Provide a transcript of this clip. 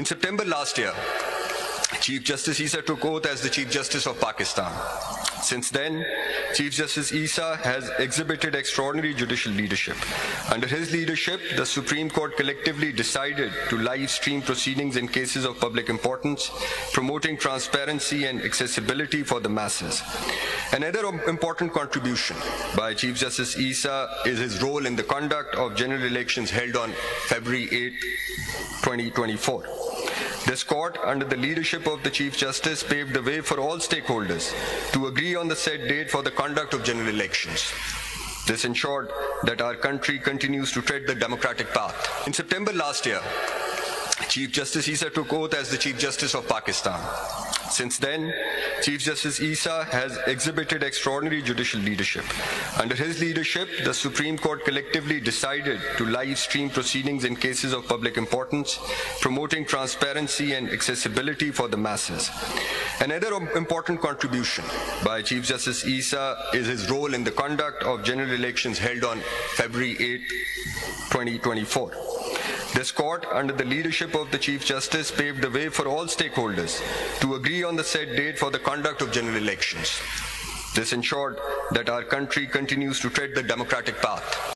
In September last year, Chief Justice Issa took oath as the Chief Justice of Pakistan. Since then, Chief Justice Issa has exhibited extraordinary judicial leadership. Under his leadership, the Supreme Court collectively decided to live stream proceedings in cases of public importance, promoting transparency and accessibility for the masses. Another important contribution by Chief Justice Issa is his role in the conduct of general elections held on February 8, 2024. This court, under the leadership of the Chief Justice, paved the way for all stakeholders to agree on the set date for the conduct of general elections. This ensured that our country continues to tread the democratic path. In September last year, Chief Justice Issa took oath as the Chief Justice of Pakistan. Since then, Chief Justice Issa has exhibited extraordinary judicial leadership. Under his leadership, the Supreme Court collectively decided to live stream proceedings in cases of public importance, promoting transparency and accessibility for the masses. Another important contribution by Chief Justice Issa is his role in the conduct of general elections held on February 8, 2024. This court, under the leadership of the Chief Justice, paved the way for all stakeholders to agree on the set date for the conduct of general elections. This ensured that our country continues to tread the democratic path.